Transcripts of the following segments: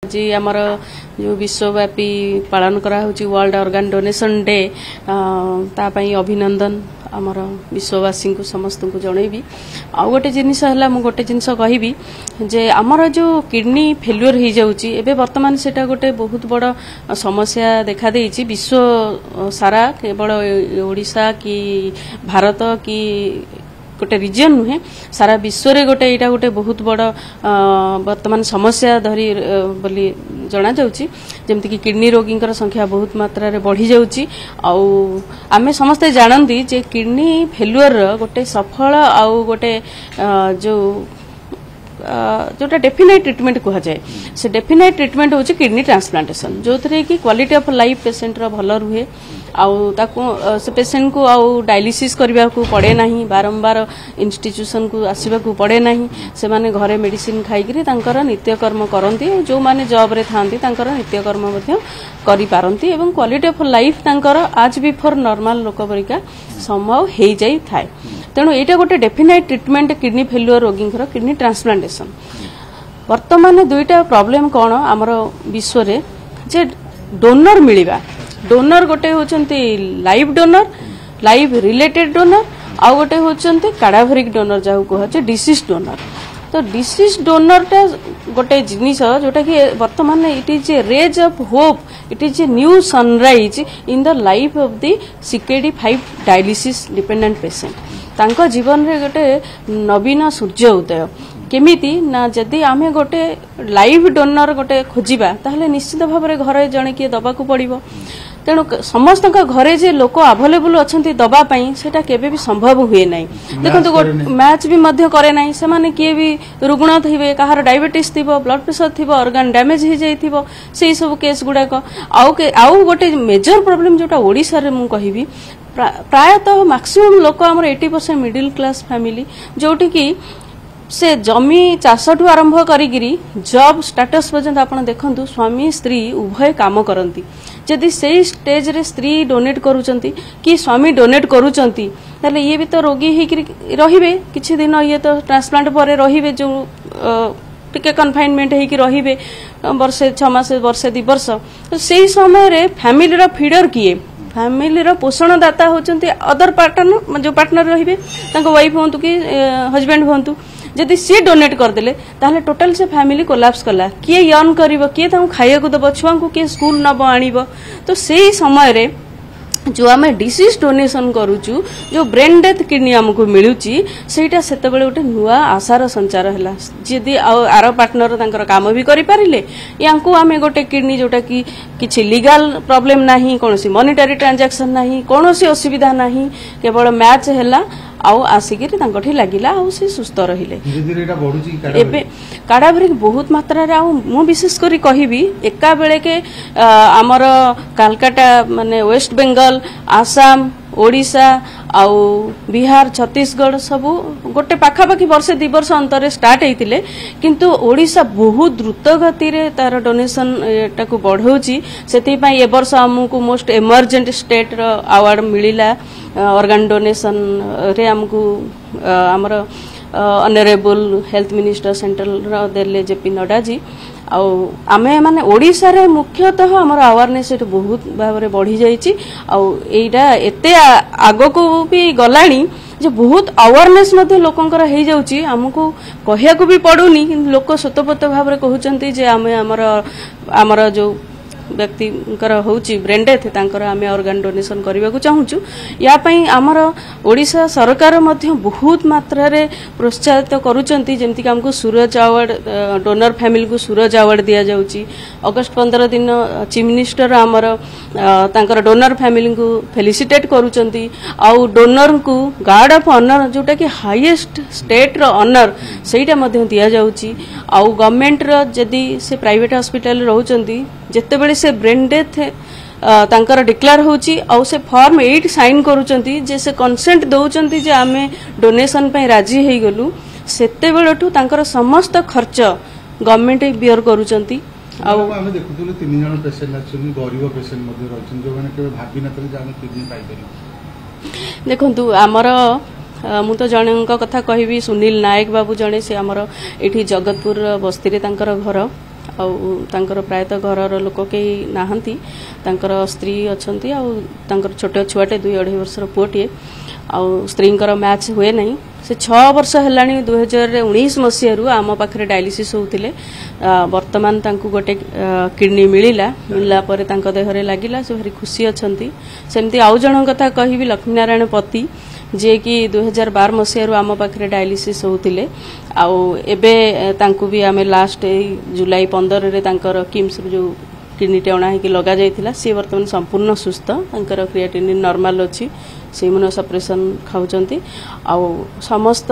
आज आमर जो विश्वव्यापी पालन करा होची वर्ल्ड ऑर्गन डोनेशन डे तापाई अभिनंदन आमर विश्ववासी को समस्त को जनइबी आ गोटे जिनिस है मु गोटे जिनिस कहबी जे आमर जो किडनी फेल्युअर हो जाउची एबे वर्तमान सेटा गोटे बहुत बड़ समस्या देखा देइची विश्व सारा केवल ओडिशा की भारत की गोटे रिजन नुहे सारा विश्व रे गोटे एटा गोटे बहुत बड़ वर्तमान समस्या धरी बोली जना जाउची जेमति कि किडनी रोगी संख्या बहुत मात्रा रे बढ़ी जाउची आउ आमे समस्ते जानंदी जे किडनी फेल्युअर गोटे सफल आउ गोटे जो जोटा डेफिनेट ट्रीटमेंट कहा जाए से डेफिनेट ट्रीटमेंट होची किडनी ट्रांसप्लांटेशन जो थरे कि क्वालिटी ऑफ लाइफ पेशेंट रो भलो रुहे आउ ताकू से पेशेंट को आउ डायलिसिस करबा को पड़े नाही बारंबार इंस्टीट्यूशन को आसीबा को पड़े नाही से माने घरे मेडिसिन खाई करी तांकर नित्यकर्म करंती जो माने जॉब रे थांती तांकर नित्यकर्म मध्ये करि पारंती एवं क्वालिटी ऑफ लाइफ तांकर आज बिफोर नॉर्मल लोक परिका संभव हे जाई थाए तेणु एटा गोटे डेफिनेट ट्रीटमेंट किडनी फेल्युअर रोगी किडनी ट्रांसप्लांटेशन वर्तमान दुईटा प्रॉब्लम कौन आमर विश्व रे जे डोनर मिलिबा डोनर गोटे होचंती live donor live related donor आ गोटे होचंती कैडावरिक डोनर जाहु कहचे डिसीज डोनर तो डिसीज डोनर टा गोटे जिनिस जोटा कि वर्तमान it is a rays of hope it is a new sunrise in the life of the CKD5 dialysis dependent patient तांको जीवन रे गोटे नवीन सूर्य उदय केमिति ना जदि आमे गोटे लाइव डोनर गोटे खोजिबा ताहले निश्चित भाव रे घरे जणे किए दबा को पड़िबो तेणु समस्त घरे जे लोक अवेलेबल अछंती दबा पई सेटा केबे भी संभव हुए नाही देखंतु मैच भी मध्य करे नाही से माने किए भी रुग्ण थिबे कहार डायबिटीज थिबो ब्लड प्रेशर थिबो ऑर्गन डैमेज हो जाइथिबो सेही सब केस गुडा को आउ गोटे मेजर प्रॉब्लम जोटा ओडिसा रे मु कहिबी प्रायतः मैक्सिमम लोक हमर 80% मिडिल क्लास फैमिली जोटी की से जमी चाषठू आरंभ करी जॉब स्टेटस पर्यंत आपण देखंतु स्वामी स्त्री उभय काम करंती जदि सेही स्टेज रे स्त्री डोनेट करूचंती कि स्वामी डोनेट करूचंती ताले ये भी तो रोगी हे रहिबे किछि दिन ये तो ट्रांसप्लांट परे रहिबे जो टिके कन्फाइनमेंट हे कि रहिबे वर्षे 6 मास वर्षे 2 वर्ष तो सेही समय रे फैमिली रो फीडर किए फैमिली रो पोषण दाता होचंती अदर पार्टनर जो पार्टनर रहिबे तांको वाइफ होंतु कि हस्बैंड होंतु जदि सी डोनेट करदेले ताहले टोटल से फैमिली कोलैप्स कला किए यर्न करिवो किए ताऊ खाइया को दबो छुआ को किए स्कूल नबो आनिबो तो सेही समय रे जो आमे डिसीज डोनेशन करूचु जो ब्रेन डेथ किडनी हमको मिलुची सेटा सेते बेले उठे नुआ आशार संचार हला जदि आरो पार्टनर तांकर काम भी करि पारिले यांको आमे गोटे किडनी जोटा कि किछि लीगल प्रॉब्लम नाही कोनोसी मॉनिटरी ट्रांजैक्शन नाही कोनोसी असुविधा नाही केवल मैच हला आउ आसिकिरी तांकठी लागिला आउ से सुस्त रहिले धीरे एटा बढुची एबे काडाभरिक बहुत मात्रा रे आउ मु विशेष करी कहिबी एका बेले के हमर कलकत्ता माने वेस्ट बेंगल आसाम ओडिशा आउ बिहार छत्तीसगढ़ सबु गोटे पाखापाखि वर्षे 2 वर्ष अंतरे स्टार्ट हेतिले किंतु ओडिशा बहुत द्रुत गति रे तार डोनेशन एटाकू बढ़ौची सेति पई ए वर्ष हमकू मोस्ट इमर्जेंट स्टेट रो अवार्ड मिलिला ऑर्गन डोनेशन रे हमकू हमर ऑनरेबल हेल्थ मिनिस्टर सेंट्रल रो देले जेपी नड्डा जी आमे माने ओडिसा रे मुख्यतः हमर अवेयरनेस एट बहुत भाव रे बढ़ी जाईची एटा एते आगो को भी गलानी जे बहुत अवेयरनेस मध्ये लोकंकर हे जाउची हमकू कहिया को भी पडुनी किंतु लोक स्वतःपत भाव रे कहउचंती जे आमे हमर जो व्यक्ति होची ब्रेन डेथ तांकर आमे ऑर्गन डोनेशन करबा को चाहूचु या पई हमर ओडिशा सरकार मध्ये बहुत मात्रा रे प्रोत्साहित करूचंती जेमति कि हमको सूरज अवार्ड डोनर फैमिली को सूरज अवार्ड दिया जाउची अगस्त 15 दिन चीफ मिनिस्टर हमर तांकर डोनर फैमिली को फेलिसिटेट करूचंती आउ डोनर को गार्ड ऑफ ऑनर जोटा कि हाईएस्ट स्टेट रो ऑनर सेटा मध्ये दिया जाउची आउ गवर्नमेंट रो जदी से प्राइवेट हॉस्पिटल रहउचंती जेते बेले से ब्रेन डेथ तांकर डिक्लेयर होची आउ से फॉर्म 8 साइन करूचंती जे से कंसेंट दउचंती जे आमे डोनेशन पे राजी हेई गलु सेते बेलटू तांकर समस्त खर्च गवर्नमेंट बियर करूचंती आउ आमे देखुतले 3 जण पेशेंट एक्चुअली गरीब पेशेंट मध्ये रहछन जो माने केबे भाबी नतले जे आमे किडनी पाई करी देखंतु हमर मु तो जणे कथा कहबी सुनील नायक बाबू जणे से हमर एठी जगतपुर बस्ती रे तांकर घर आउर प्रायतः घर लोक कई नाहंती तांकर स्त्री अच्छी आउर छोटे छुआटे 2-2.5 वर्षर पुओटे आउ स्त्री मैच हुए नहीं से 6 वर्ष है 2019 मसीह आम पाखे डायलिसिस होते वर्तमान गोटे किडनी मिलला पर देहरे लगिला से भारी खुशी अच्छा सेमती आउ जन कथा कहि लक्ष्मीनारायण पति जे कि 2012 मसीह आम पाखे डायलिसिस होते भी आम लास्ट जुलाई 15 रे किम्स जो किडनी टेणा होगी लग जाइथिला सी वर्तमान संपूर्ण सुस्थ क्रिएटिनिन नॉर्मल अच्छी से इम्यूनोसप्रेशन खाऊंती आउ समस्त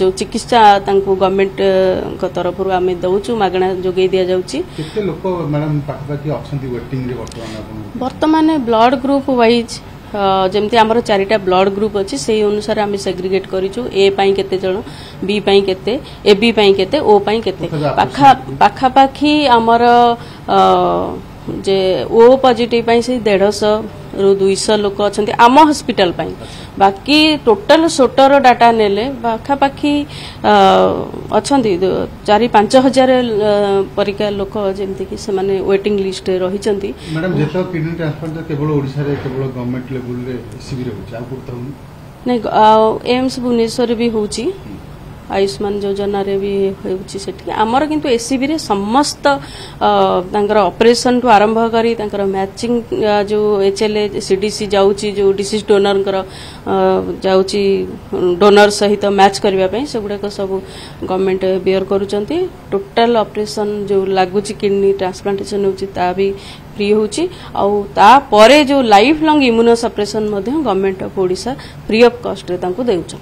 जो चिकित्सा गवर्नमेंट तरफ आम दौचु मागणा जोगे दि जाउची वर्तमान ब्लड ग्रुप वाइज जमती आमर 4टा ब्लड ग्रुप अच्छी से अनुसार आम सेग्रीगेट करूँ ए पाई केते जण बी पाई केते ए बी पाई केते ओ पाई केते पाखापाखी आमर जे ओ पॉजिटिव पाई से 150 रु 200 लोक अच्छा आम हॉस्पिटल पाई बाकी टोटल सोटर डाटा नेले पाखापाखी अच्छा 4-5 हजार परिका लोक जमती कि से माने वेटिंग लिस्ट रही मैडम जेतो किडनी ट्रांसप्लांट केवल ओडिसा रे केवल गवर्नमेंट लेवल रे शिविर होची आ पुरता नहीं एम्स भुवनेश्वर भी होची आयुष्मान योजना रे भी होची सेठी हमर किंतु एसीबी रे समस्त ऑपरेशन टू आरंभ करी मैचिंग जो एचएलए सीडीसी जाउची जो डिसीज डोनर जाउची डोनर सहित मैच करबा पई सेगुडा सब गवर्नमेंट बेयर करूचंती टोटल ऑपरेशन जो लागुची किडनी ट्रांसप्लांटेशन होची ता भी फ्री होची आउ ता परे जो life long immuno suppression government of Odisha free of cost रे तांको देउछ।